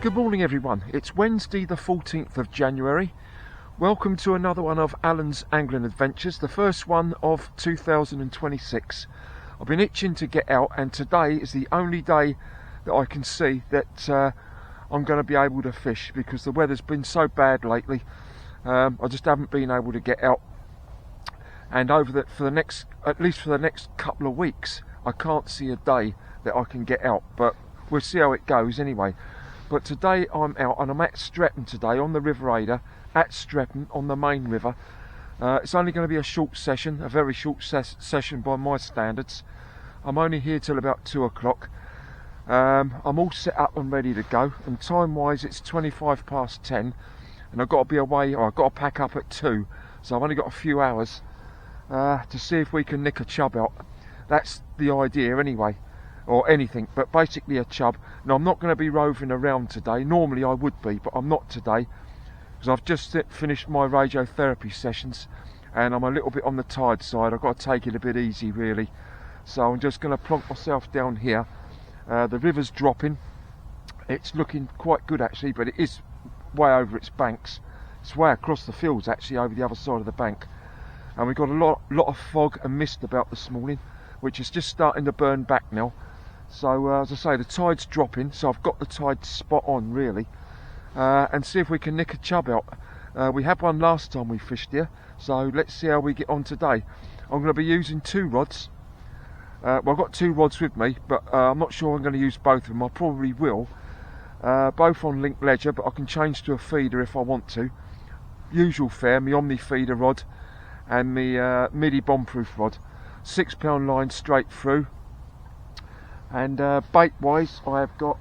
Good morning everyone, it's Wednesday the 14th of January. Welcome to another one of Alan's Angling Adventures, the first one of 2026. I've been itching to get out, and today is the only day that I can see that I'm going to be able to fish, because the weather's been so bad lately. I just haven't been able to get out, and at least for the next couple of weeks I can't see a day that I can get out, but we'll see how it goes anyway. But today I'm out and I'm at Streatham today on the River Adur at Streatham on the main river. It's only going to be a short session, a very short session by my standards. I'm only here till about 2 o'clock. I'm all set up and ready to go, and time wise it's 25 past 10 and I've got to be away, or I've got to pack up at 2, so I've only got a few hours to see if we can nick a chub out. That's the idea anyway, or anything, but basically a chub. Now I'm not going to be roving around today. Normally I would be, but I'm not today, because I've just finished my radiotherapy sessions and I'm a little bit on the tired side. I've got to take it a bit easy really, so I'm just going to plonk myself down here. The river's dropping, it's looking quite good actually, but it is way over its banks. It's way across the fields actually, over the other side of the bank, and we've got a lot of fog and mist about this morning, which is just starting to burn back now. So as I say, the tide's dropping, so I've got the tide spot on really, and see if we can nick a chub out. We had one last time we fished here, so let's see how we get on today. I'm going to be using 2 rods. Well, I've got 2 rods with me, but I'm not sure I'm going to use both of them. I probably will. Both on link ledger, but I can change to a feeder if I want to. Usual fare, my Omni feeder rod and my Middy bombproof rod. £6 line straight through. And bait wise, I have got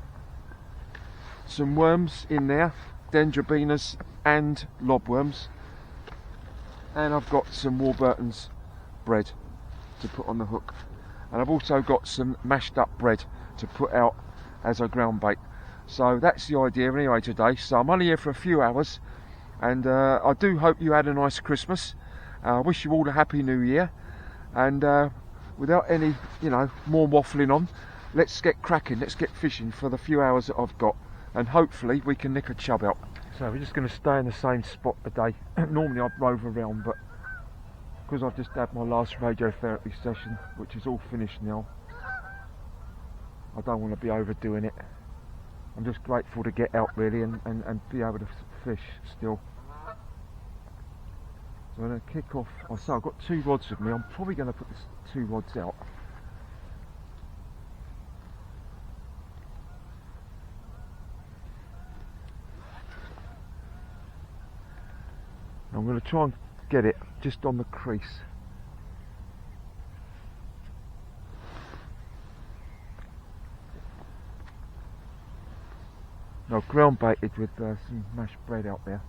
some worms in there, dendrobinas and lobworms, and I've got some Warburtons bread to put on the hook, and I've also got some mashed up bread to put out as a ground bait. So that's the idea anyway today. So I'm only here for a few hours, and I do hope you had a nice Christmas. I wish you all a happy new year, and without any more waffling on, let's get cracking, let's get fishing for the few hours that I've got, and hopefully we can nick a chub out. So we're just going to stay in the same spot today. Normally I'd rove around, but because I've just had my last radiotherapy session, which is all finished now, I don't want to be overdoing it. I'm just grateful to get out really and be able to fish still. So I'm going to kick off. So I've got 2 rods with me. I'm probably going to put these 2 rods out. I'm going to try and get it just on the crease. Now ground baited with some mashed bread out there.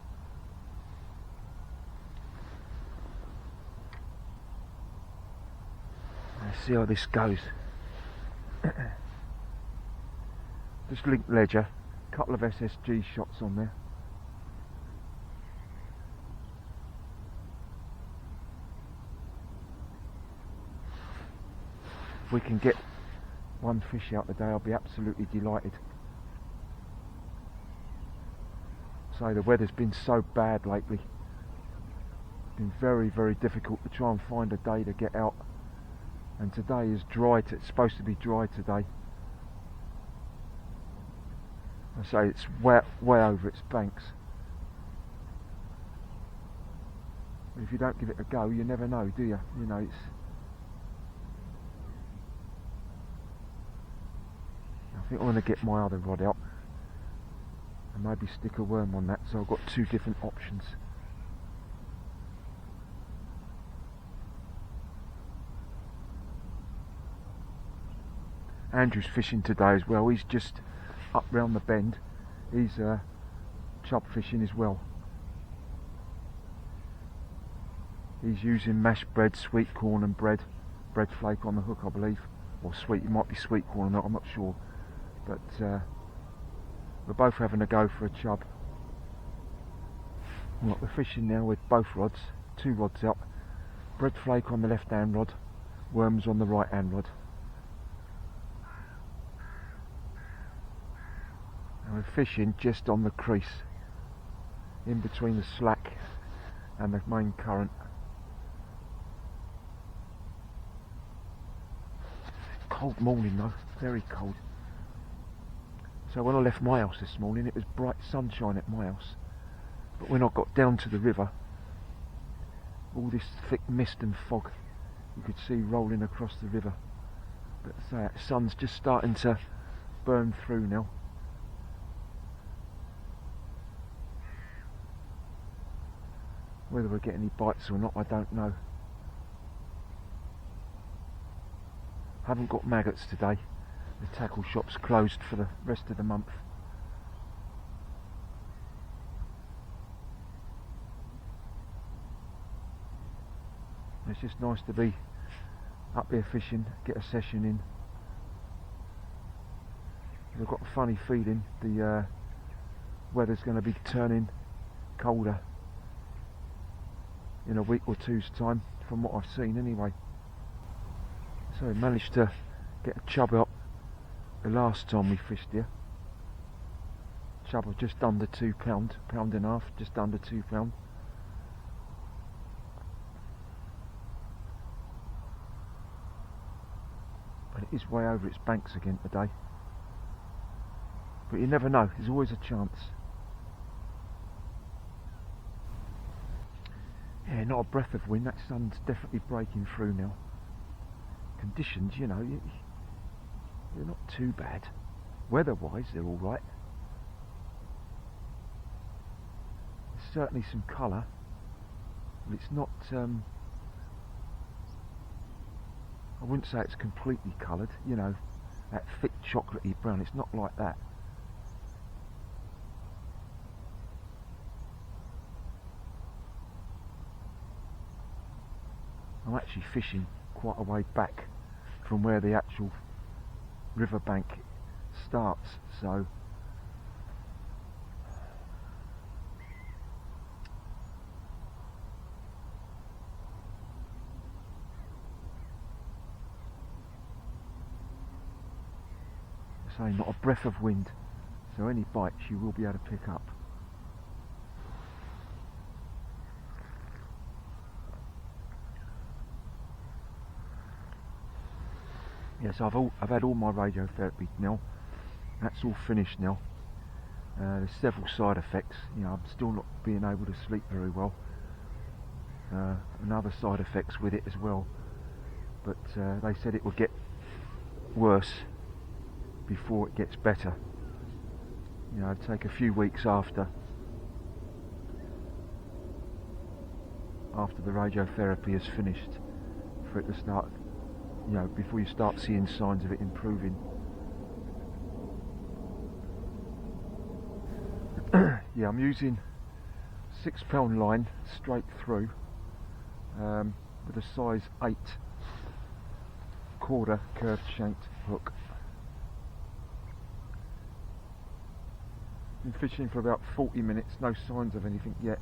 Let's see how this goes. Just link ledger, a couple of SSG shots on there. If we can get one fish out today, I'll be absolutely delighted. So the weather's been so bad lately. It's been very, very difficult to try and find a day to get out. And today is dry. It's supposed to be dry today. I say it's way over its banks. But if you don't give it a go, you never know, do you? You know, I think I'm going to get my other rod out and maybe stick a worm on that, so I've got 2 different options. Andrew's fishing today as well. He's just up round the bend. He's chub fishing as well. He's using mashed bread, sweet corn and bread flake on the hook, I believe, or sweet. It might be sweet corn or not, I'm not sure. But we're both having a go for a chub. Right, we're fishing now with both rods, 2 rods out. Bread flake on the left hand rod, worms on the right hand rod. And we're we're fishing just on the crease, in between the slack and the main current. Cold morning though, very cold. So when I left my house this morning it was bright sunshine at my house, but when I got down to the river, all this thick mist and fog you could see rolling across the river. But so the sun's just starting to burn through now. Whether we get any bites or not, I don't know. Haven't got maggots today. The tackle shop's closed for the rest of the month. It's just nice to be up here fishing, get a session in. I've got a funny feeling the weather's going to be turning colder in a week or two's time, from what I've seen anyway. So we managed to get a chub up the last time we fished here. Chub of just under £2, pound and a half, just under £2. But it is way over its banks again today. But you never know, there's always a chance. Yeah, not a breath of wind, that sun's definitely breaking through now. Conditions, you know, they're not too bad. Weather-wise, they're alright. There's certainly some colour, but it's not, I wouldn't say it's completely coloured, you know, that thick chocolatey brown, it's not like that. I'm actually fishing quite a way back from where the actual riverbank starts, so I say not a breath of wind, so any bites you will be able to pick up. Yes, I've had all my radiotherapy now. That's all finished now. There's several side effects. You know, I'm still not being able to sleep very well. And other side effects with it as well. But they said it would get worse before it gets better. You know, it'd take a few weeks after the radiotherapy is finished for it to start, you know, before you start seeing signs of it improving. Yeah, I'm using £6 line straight through with a size 8 Korda curved shanked hook. Been fishing for about 40 minutes, no signs of anything yet.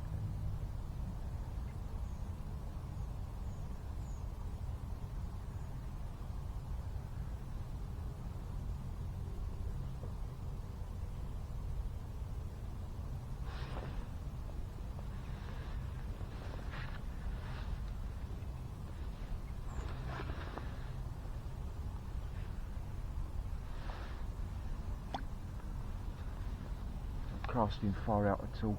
Casting far out at all.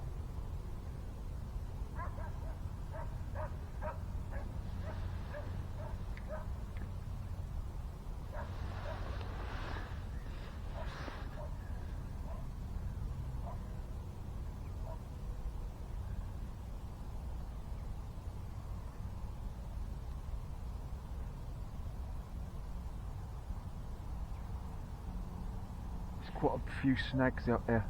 There's quite a few snags out there.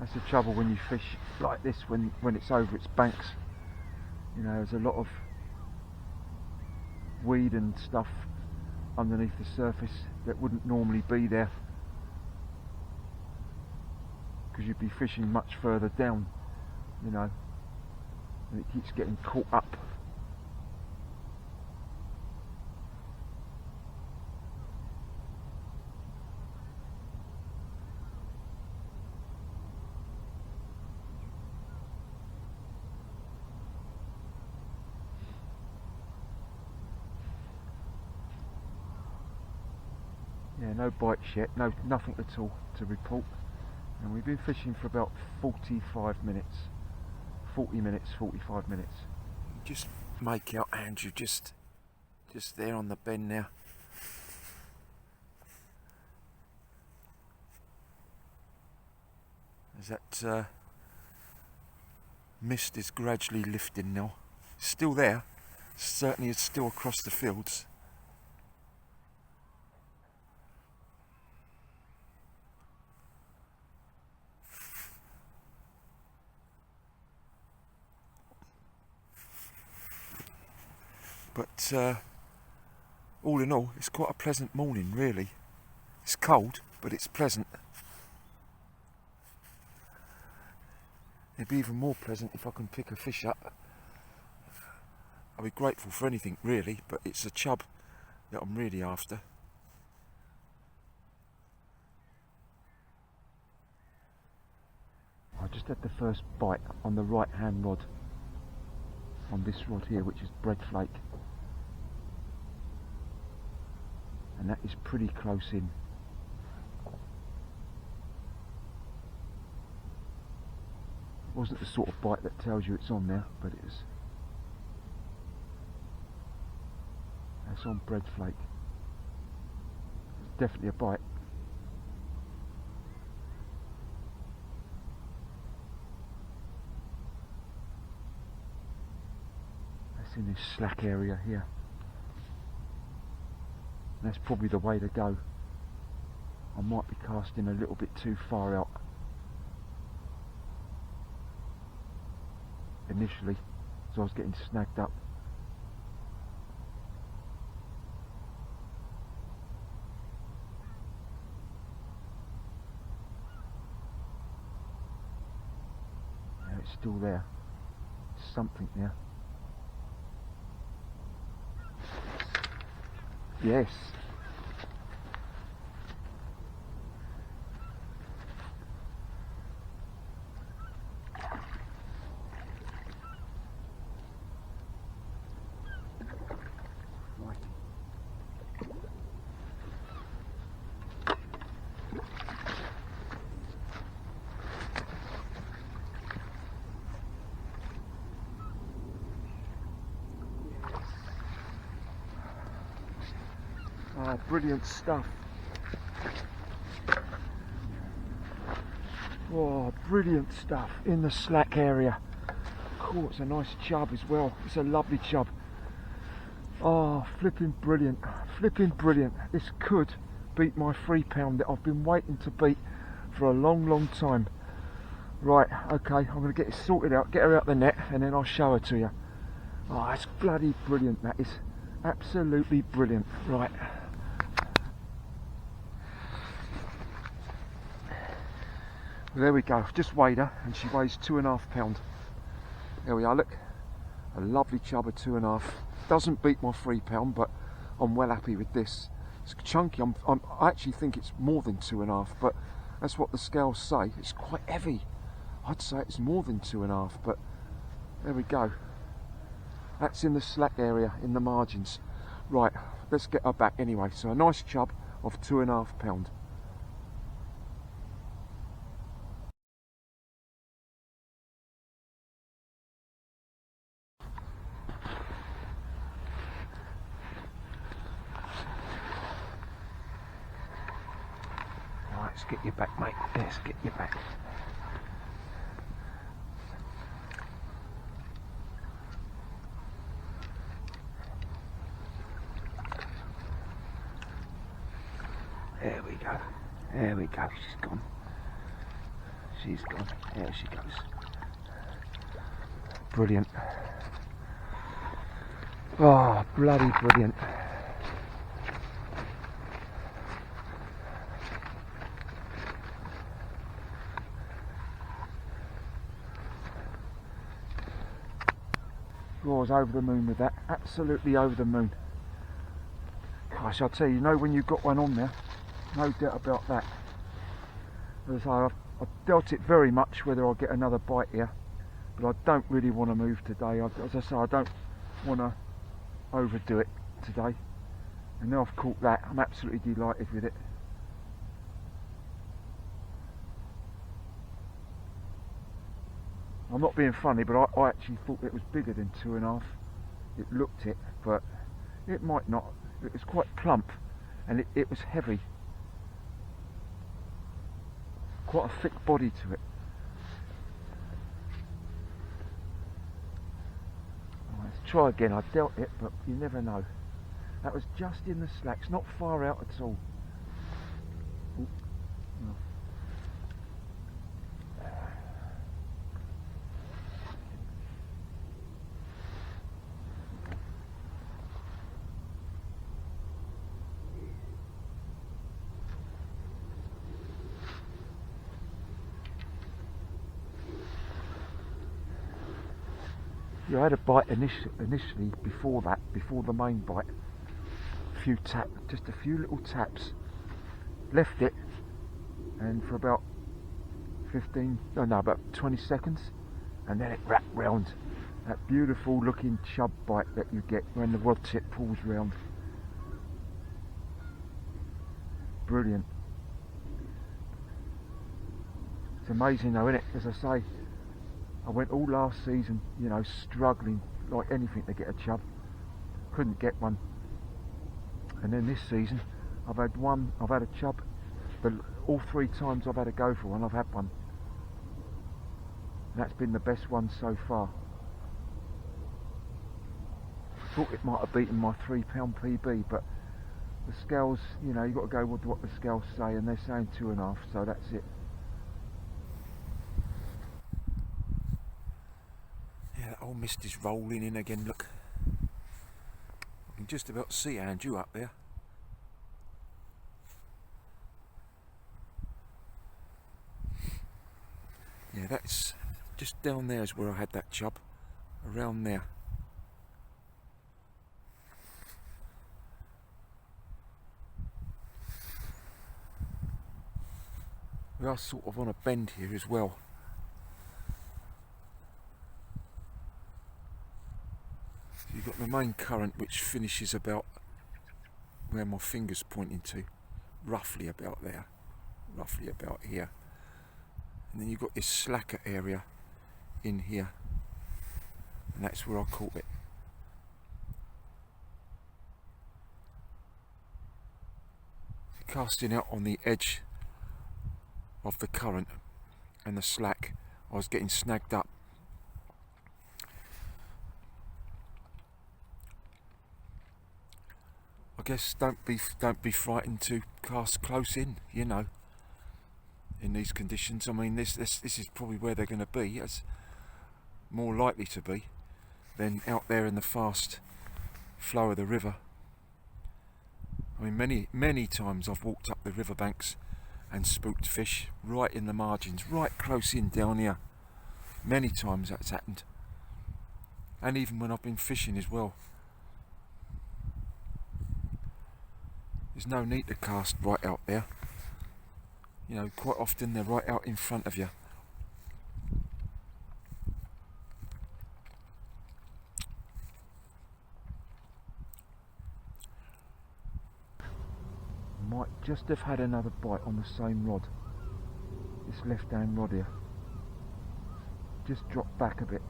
That's the trouble when you fish like this, when it's over its banks. You know, there's a lot of weed and stuff underneath the surface that wouldn't normally be there, because you'd be fishing much further down, you know, and it keeps getting caught up. Yeah, no bites yet, nothing at all to report. And we've been fishing for about 45 minutes. 40 minutes, 45 minutes. Just make out Andrew just there on the bend now. As that mist is gradually lifting now. It's still there, certainly it's still across the fields. But all in all, it's quite a pleasant morning, really. It's cold, but it's pleasant. It'd be even more pleasant if I can pick a fish up. I'll be grateful for anything, really, but it's a chub that I'm really after. I just had the first bite on the right hand rod, on this rod here, which is bread flake. And that is pretty close in. It wasn't the sort of bite that tells you it's on there, but it is. That's on bread flake. It's definitely a bite. That's in this slack area here. And that's probably the way to go. I might be casting a little bit too far out initially, so I was getting snagged up. Yeah, it's still there. There's something there. Yes. Oh, brilliant stuff. Oh, brilliant stuff in the slack area. Oh, it's a nice chub as well. It's a lovely chub. Oh, flipping brilliant. Flipping brilliant. This could beat my 3 pound that I've been waiting to beat for a long time. Right, okay, I'm going to get it sorted out, get her out the net, and then I'll show her to you. Oh, it's bloody brilliant, that is. Absolutely brilliant. Right. Well, there we go, just weighed her and she weighs 2.5 pounds. There we are, look. A lovely chub of 2.5. Doesn't beat my 3 pound, but I'm well happy with this. It's chunky, I actually think it's more than 2.5, but that's what the scales say. It's quite heavy. I'd say it's more than 2.5, but there we go. That's in the slack area, in the margins. Right, let's get her back anyway. So a nice chub of 2.5 pounds. Let's get you back, mate. Let's get you back. There we go. There we go. She's gone. She's gone. There she goes. Brilliant. Oh, bloody brilliant. I was over the moon with that, absolutely over the moon. Gosh, I'll tell you, when you've got one on there, no doubt about that. As I say, I've dealt it very much whether I'll get another bite here, but I don't really want to move today. As I say, I don't want to overdo it today. And now I've caught that, I'm absolutely delighted with it. I'm not being funny, but I actually thought it was bigger than 2.5. It looked it, but it might not. It was quite plump, and it was heavy. Quite a thick body to it. Let's try again. I dealt it, but you never know. That was just in the slacks, not far out at all. Ooh. No. Yeah, I had a bite initially before that, before the main bite. Just a few little taps. Left it, and for about 20 seconds, and then it wrapped round. That beautiful looking chub bite that you get when the rod tip pulls round. Brilliant. It's amazing though, isn't it? As I say, I went all last season, you know, struggling like anything to get a chub. Couldn't get one. And then this season, I've had a chub, but all 3 times I've had to go for one, I've had one. And that's been the best one so far. Thought it might have beaten my £3 PB, but the scales, you know, you've got to go with what the scales say, and they're saying 2.5, so that's it. Yeah, that old mist is rolling in again, look. I can just about see Andrew up there. Yeah, that's just down there is where I had that chub, around there. We are sort of on a bend here as well. So you've got the main current which finishes about where my finger's pointing to, roughly about there, roughly about here. And then you've got this slacker area in here, and that's where I caught it. Casting out on the edge of the current and the slack, I was getting snagged up. I guess don't be frightened to cast close in, you know, in these conditions. I mean, this is probably where they're going to be, as more likely to be than out there in the fast flow of the river. I mean, many times I've walked up the riverbanks and spooked fish right in the margins, right close in down here. Many times that's happened, and even when I've been fishing as well. There's no need to cast right out there. You know, quite often they're right out in front of you. Might just have had another bite on the same rod. This left hand rod here. Just dropped back a bit.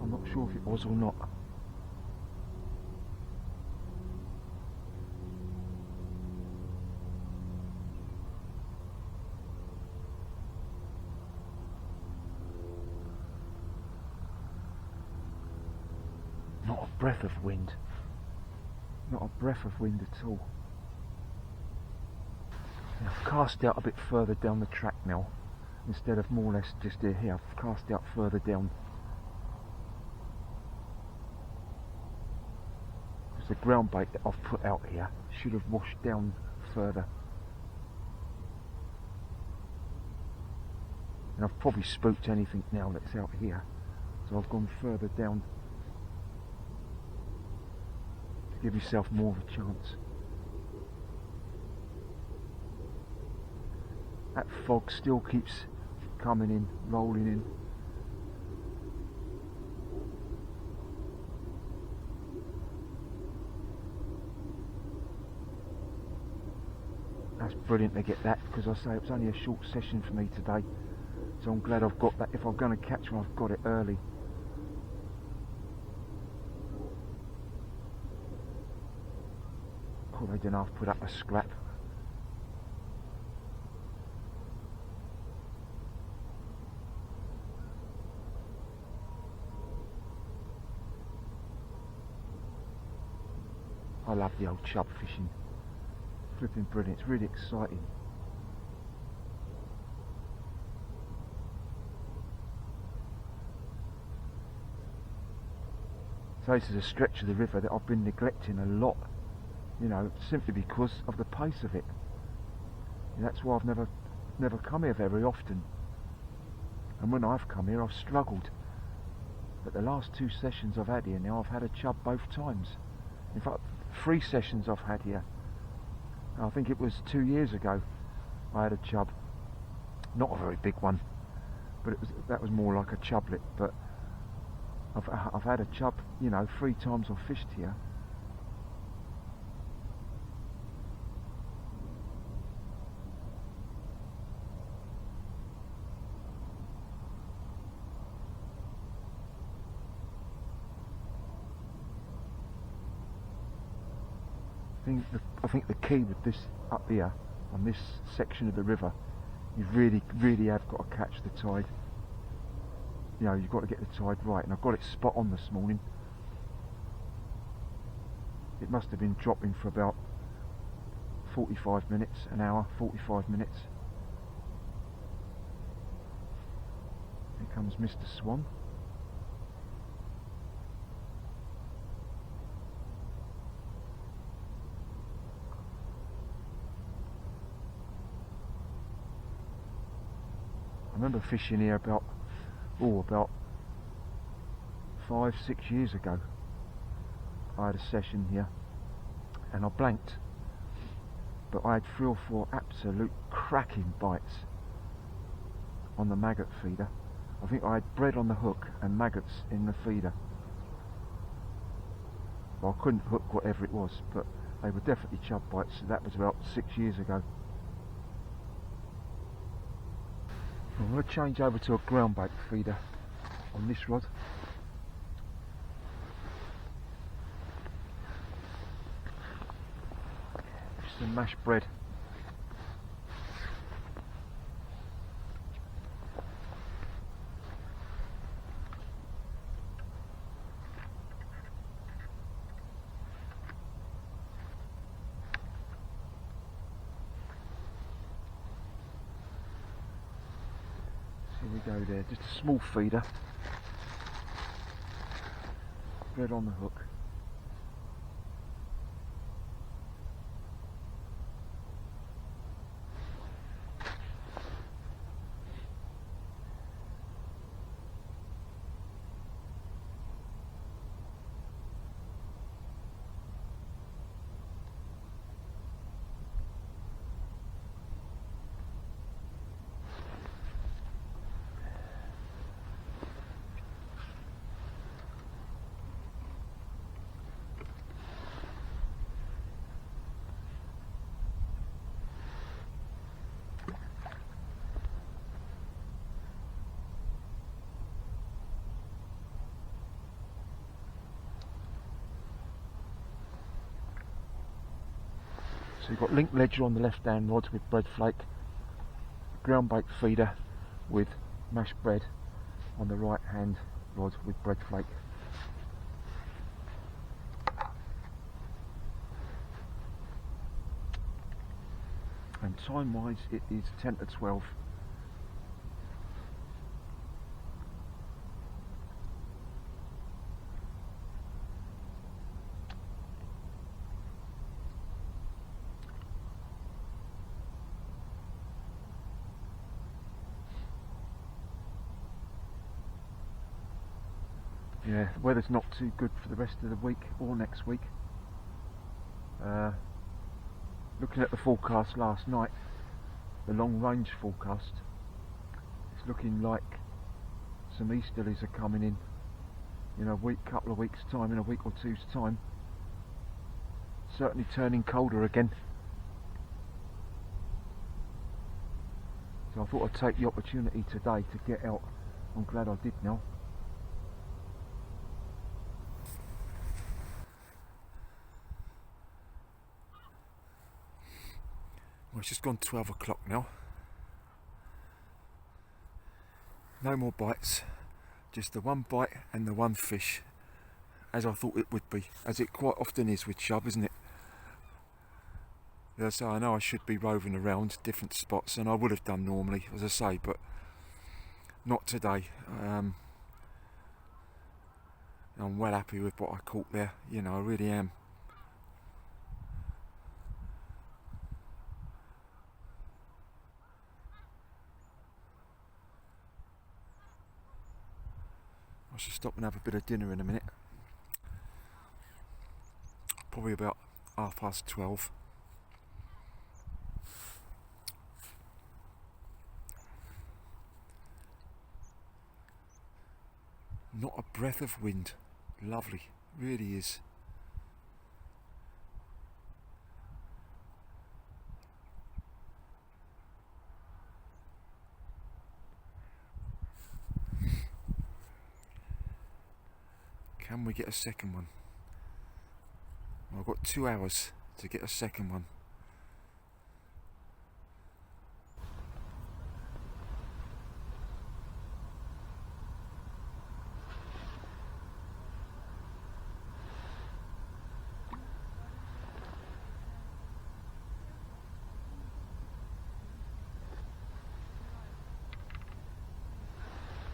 I'm not sure if it was or not. Not a breath of wind. Not a breath of wind at all. I've cast out a bit further down the track now, instead of more or less just here. I've cast out further down. The ground bait that I've put out here should have washed down further, and I've probably spooked anything now that's out here, so I've gone further down to give yourself more of a chance. That fog still keeps coming in, rolling in. That's brilliant to get that, because I say it was only a short session for me today, so I'm glad I've got that. If I'm going to catch one, I've got it early. Oh, they didn't have to put up a scrap. I love the old chub fishing. Flipping brilliant, it's really exciting. So this is a stretch of the river that I've been neglecting a lot, you know, simply because of the pace of it. And that's why I've never come here very often. And when I've come here, I've struggled. But the last 2 sessions I've had here now, I've had a chub both times. In fact, 3 sessions I've had here. I think it was 2 years ago I had a chub. Not a very big one, but that was more like a chublet. But I've had a chub, you know, 3 times I've fished here. I think the key with this up here, on this section of the river, you really have got to catch the tide. You know, you've got to get the tide right, and I've got it spot on this morning. It must have been dropping for about 45 minutes, an hour, 45 minutes. Here comes Mr. Swan. I remember fishing here about 5-6 years ago. I had a session here and I blanked, but I had 3 or 4 absolute cracking bites on the maggot feeder. I think I had bread on the hook and maggots in the feeder. Well, I couldn't hook whatever it was, but they were definitely chub bites. So that was about 6 years ago. I'm going to change over to a ground bait feeder on this rod. Just some mashed bread. Here we go there, just a small feeder. Bread on the hook. So you've got link ledger on the left hand rod with bread flake, ground bait feeder with mashed bread on the right hand rod with bread flake. And time wise it is 10 to 12. Yeah, the weather's not too good for the rest of the week or next week. Looking at the forecast last night, the long range forecast. It's looking like some easterlies are coming in a week, couple of weeks time, in a week or two's time. Certainly turning colder again. So I thought I'd take the opportunity today to get out. I'm glad I did now. Well, it's just gone 12 o'clock now. No more bites, just the one bite and the one fish, as I thought it would be, as it quite often is with chub, isn't it? Yeah, so I know I should be roving around different spots, and I would have done normally, as I say, but not today. I'm well happy with what I caught there, you know, I really am. I should stop and have a bit of dinner in a minute. Probably about 12:30. Not a breath of wind. Lovely, really is. Can we get a second one? Well, I've got 2 hours to get a second one.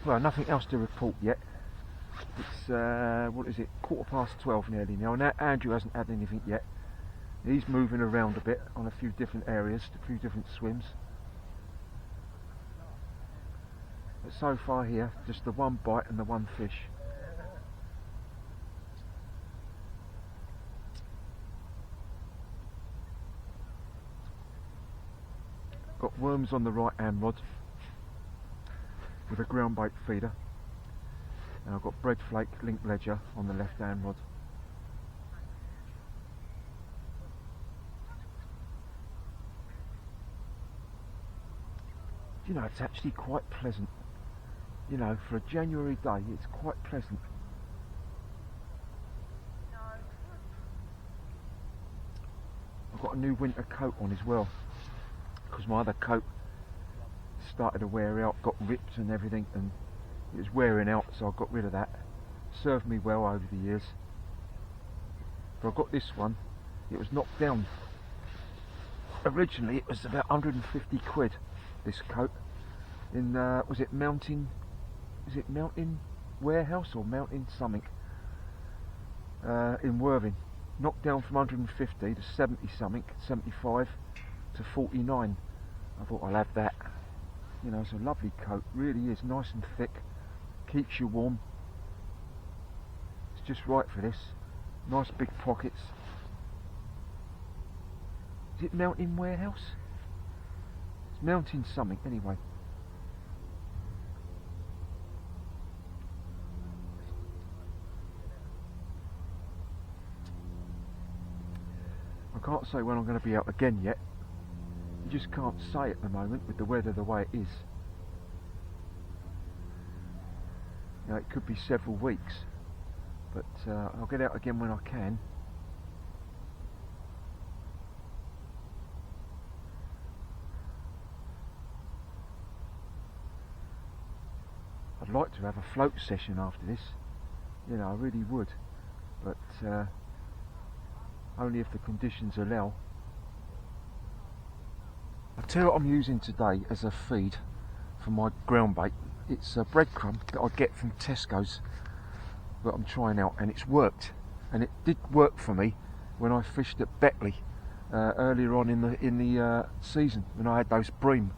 Well, nothing else to report yet. It's, what is it, 12:15 nearly now, and Andrew hasn't had anything yet. He's moving around a bit on a few different areas, a few different swims. But so far here, just the one bite and the one fish. Got worms on the right hand rod with a ground bait feeder. And I've got bread flake link ledger on the left hand rod. You know, it's actually quite pleasant. You know, for a January day, it's quite pleasant. I've got a new winter coat on as well, because my other coat started to wear out, got ripped and everything, and it was wearing out, so I got rid of that. Served me well over the years. But I got this one. It was knocked down. Originally it was about 150 quid, this coat. In was it Mountain Warehouse or Mountain something? In Worthing. Knocked down from 150 to 70 something, 75 to 49. I thought I'll have that. You know, it's a lovely coat, really is, nice and thick. Keeps you warm. It's just right for this. Nice big pockets. Is it Mountain Warehouse? It's Mountain something anyway. I can't say when I'm going to be out again yet. You just can't say at the moment with the weather the way it is. You know, it could be several weeks, but I'll get out again when I can. I'd like to have a float session after this, you know, I really would, but only if the conditions allow. I'll tell you what I'm using today as a feed for my ground bait. It's a breadcrumb that I get from Tesco's that I'm trying out, and it's worked, and it did work for me when I fished at Beckley earlier on in the season when I had those bream.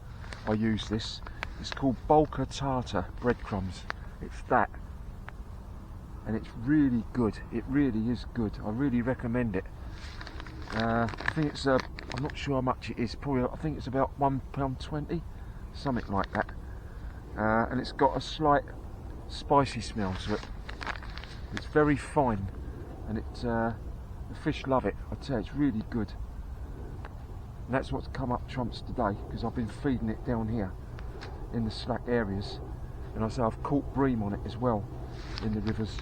I used this. It's called Bulker Tartar breadcrumbs. It's that, and it's really good. It really is good. I really recommend it. I think it's I'm not sure how much it is, probably I think it's about £1.20, something like that. And it's got a slight spicy smell to it. It's very fine, and the fish love it. I tell you, it's really good. And that's what's come up trumps today, because I've been feeding it down here in the slack areas, and I say I've caught bream on it as well in the rivers.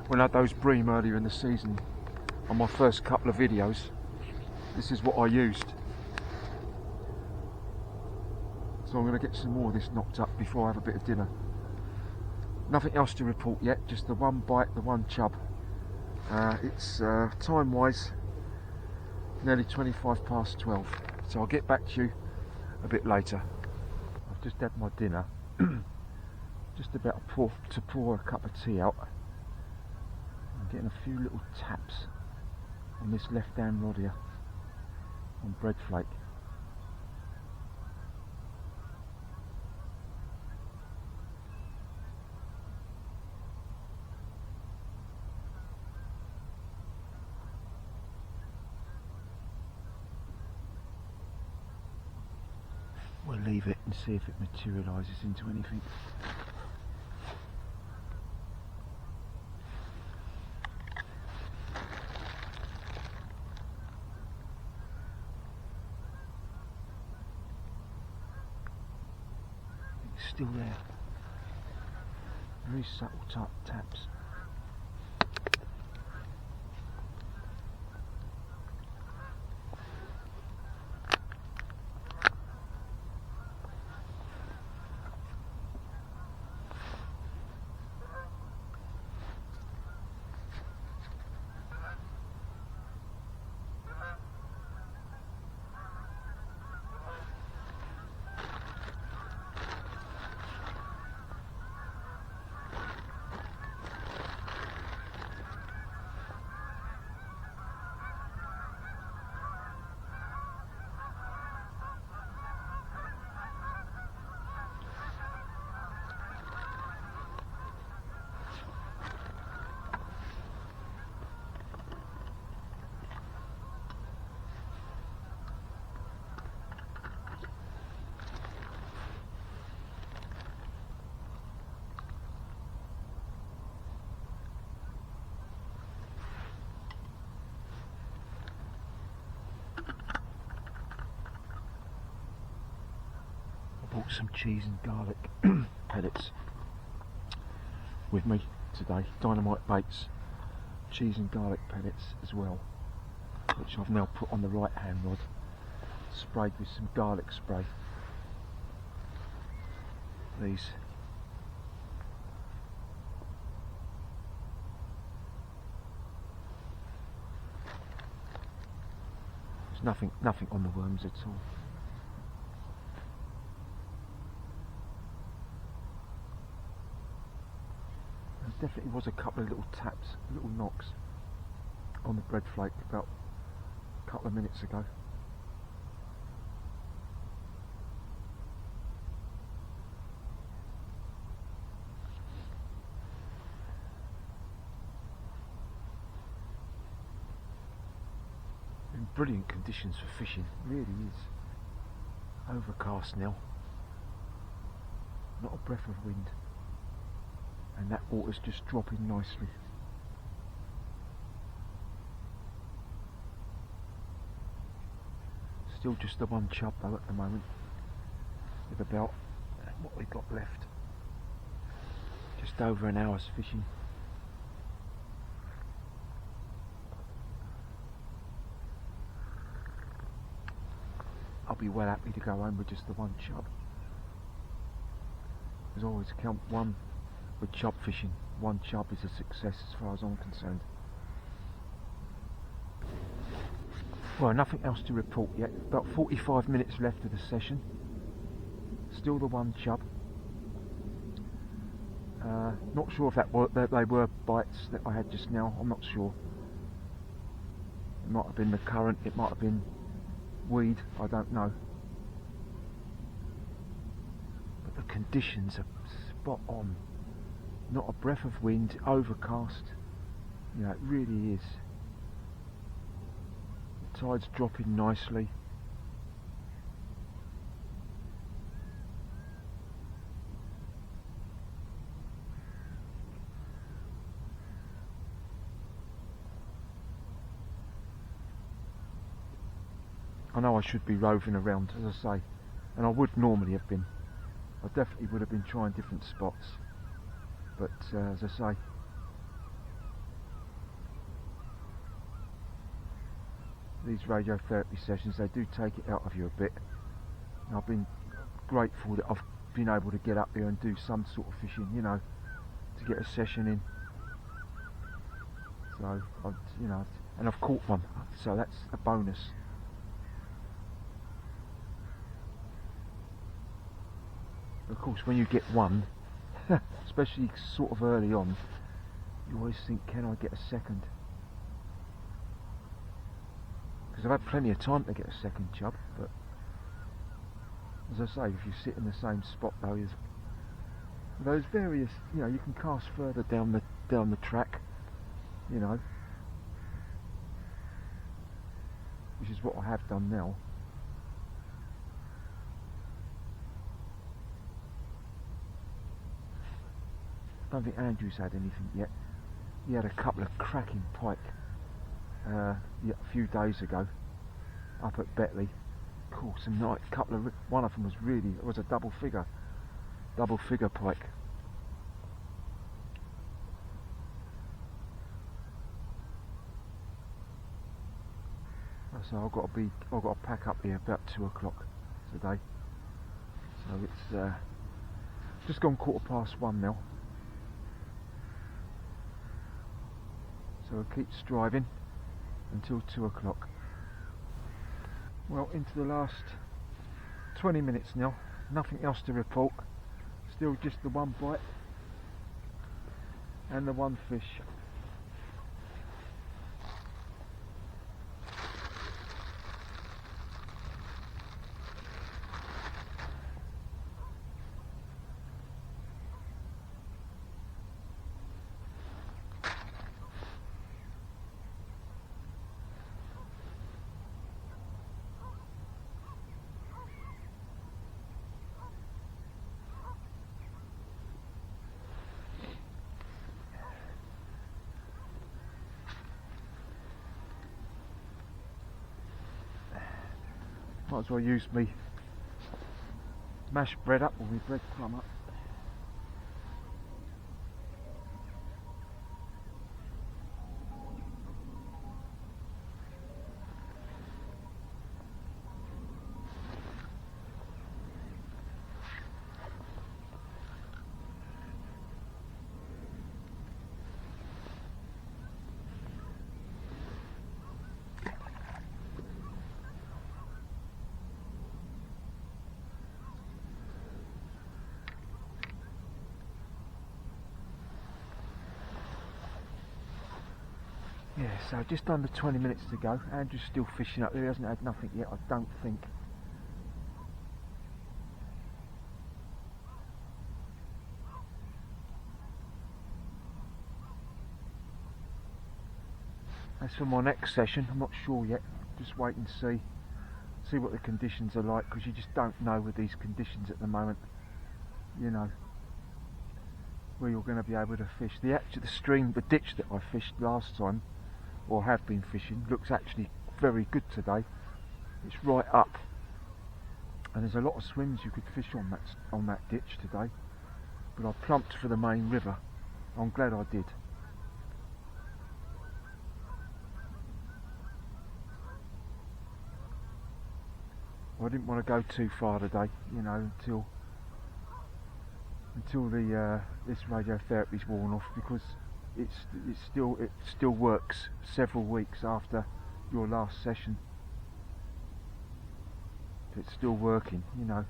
When I had those bream earlier in the season, on my first couple of videos, this is what I used. So I'm going to get some more of this knocked up before I have a bit of dinner. Nothing else to report yet, just the one bite, the one chub. It's time wise nearly 12:25, so I'll get back to you a bit later. I've just had my dinner, just about to pour a cup of tea out. I'm getting a few little taps on this left hand rod here on bread flake. We'll leave it and see if it materialises into anything. It's still there. Very subtle taps. Bought some cheese and garlic pellets with me today. Dynamite baits, cheese and garlic pellets as well, which I've now put on the right hand rod, sprayed with some garlic spray. These. There's nothing on the worms at all. Definitely was a couple of little taps, little knocks on the bread flake about a couple of minutes ago. In brilliant conditions for fishing, really is. Overcast now, not a breath of wind. And that water's just dropping nicely. Still just the one chub though at the moment, with about what we've got left. Just over an hour's fishing. I'll be well happy to go home with just the one chub. There's always count one. With chub fishing, one chub is a success as far as I'm concerned. Well, nothing else to report yet. About 45 minutes left of the session. Still the one chub. Not sure if they were bites that I had just now. I'm not sure. It might have been the current. It might have been weed. I don't know. But the conditions are spot on. Not a breath of wind, overcast. You know, it really is. tide's dropping nicely. I know I should be roving around, as I say, and I would normally have been. I definitely would have been trying different spots, but as I say, these radiotherapy sessions, they do take it out of you a bit. And I've been grateful that I've been able to get up here and do some sort of fishing, you know, to get a session in. So, you know, and I've caught one, so that's a bonus. Of course, when you get one, especially sort of early on, you always think, can I get a second? Because I've had plenty of time to get a second chub, but as I say, if you sit in the same spot though, there's various, you know, you can cast further down the track, you know, which is what I have done now. I don't think Andrew's had anything yet. He had a couple of cracking pike a few days ago up at Betley. Cool, some nice couple of. One of them was really, it was a double figure pike. So I've got to pack up here about 2 o'clock today. So it's just gone 1:15 now. So we'll keep striving until 2 o'clock. Well, into the last 20 minutes now, nothing else to report, still just the one bite and the one fish. Might as well use me mashed bread up or my bread crumb up. Yeah, so just under 20 minutes to go. Andrew's still fishing up there, he hasn't had nothing yet, I don't think. As for my next session, I'm not sure yet, just wait and see what the conditions are like, because you just don't know with these conditions at the moment, you know, where you're going to be able to fish. The ditch that I fished last time, or have been fishing, looks actually very good today. It's right up, and there's a lot of swims you could fish on that ditch today, but I plumped for the main river. I'm glad I did. I didn't want to go too far today, you know, until this radiotherapy's worn off, because it still works several weeks after your last session. It's still working, you know.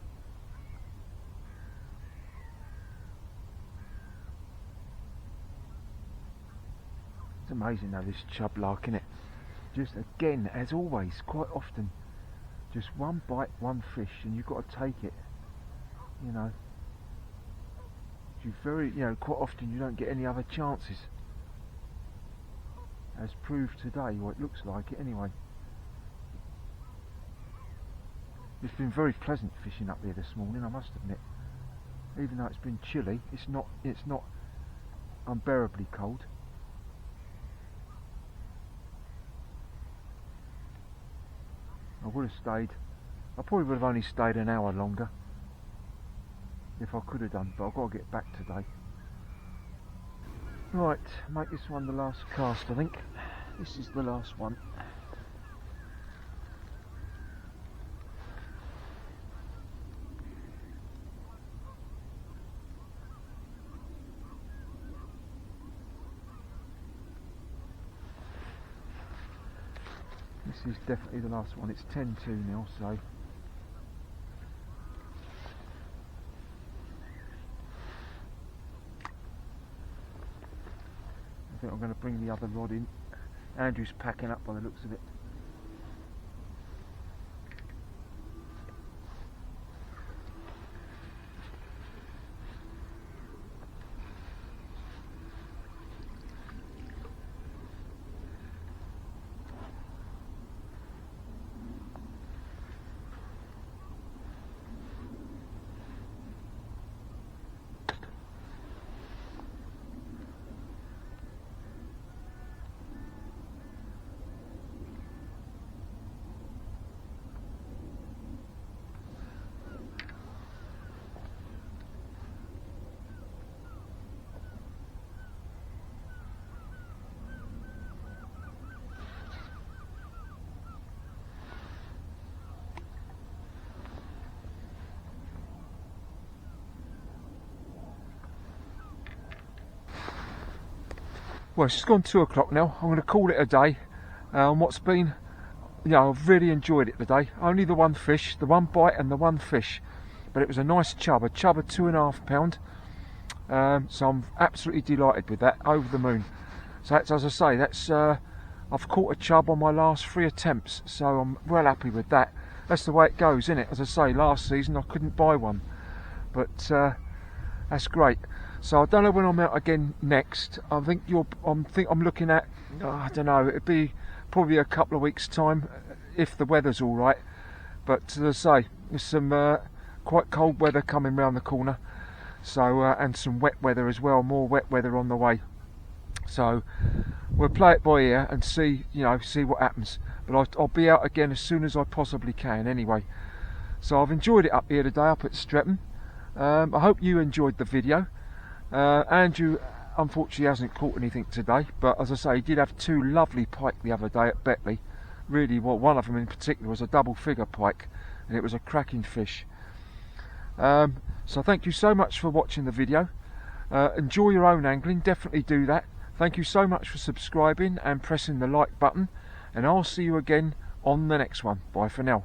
It's amazing though, this chub lark, innit? Just again, as always, quite often, just one bite, one fish, and you've got to take it, you know. Quite often you don't get any other chances, as proved today, or it looks like it anyway. It's been very pleasant fishing up here this morning, I must admit. Even though it's been chilly, it's not unbearably cold. I would have stayed, I probably would have only stayed an hour longer if I could have done, but I've got to get back today. Right, make this one the last cast, I think. This is the last one. This is definitely the last one. It's 10-2 now, so I think I'm going to bring the other rod in. Andrew's packing up by the looks of it. Well, it's just gone 2 o'clock now. I'm going to call it a day on what's been, I've really enjoyed it today. Only the one fish, the one bite and the one fish, but it was a nice chub, of 2.5 pound. So I'm absolutely delighted with that, over the moon. So that's, as I say, that's I've caught a chub on my last 3 attempts, so I'm well happy with that. That's the way it goes, isn't it? As I say, last season I couldn't buy one, but that's great. So I don't know when I'm out again next. I think I'm looking at, I don't know, it'd be probably a couple of weeks' time if the weather's all right. But as I say, there's some quite cold weather coming round the corner. So and some wet weather as well, more wet weather on the way. So we'll play it by ear and see, see what happens. But I'll be out again as soon as I possibly can anyway. So I've enjoyed it up here today, up at Streatham. I hope you enjoyed the video. Andrew unfortunately hasn't caught anything today, but as I say, he did have 2 lovely pike the other day at Beckley. Really, well, one of them in particular was a double figure pike, and it was a cracking fish. So thank you so much for watching the video. Enjoy your own angling, definitely do that. Thank you so much for subscribing and pressing the like button, and I'll see you again on the next one. Bye for now.